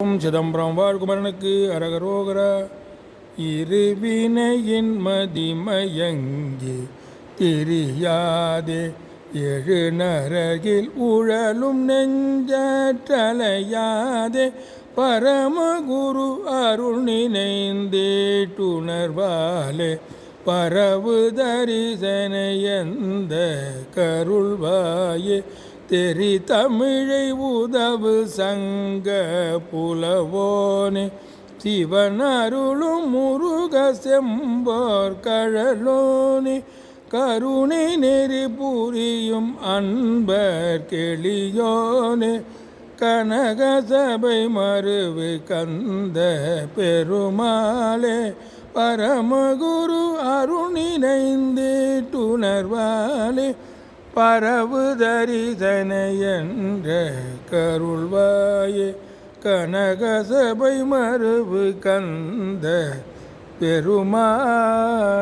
சிதம்பரம் வாழ்குமரனுக்கு அரகரோகர. இருவினையின் மதிமயங்கி திரியாதே எழு நரகில் உழலும் நெஞ்சலையாதே பரமகுரு அருள் நினைந்தேட்டுணர்வாலே பரவு தரிசனையந்த கருள்வாயே தெரி தமிழை உதவு சங்க புலவோனே சிவன் அருளும் முருக செம்போர் கழலோனே கருணை நெறி புரியும் அன்பர் கெளியோனே கனக சபை மருவு கந்த பெருமாளே பரமகுரு அருள் நினைந்தேட்டுணர்வாலே பரவு தரிசனை என்ற கருள்வாயே கனக சபை மருவு கந்த பெருமாள்.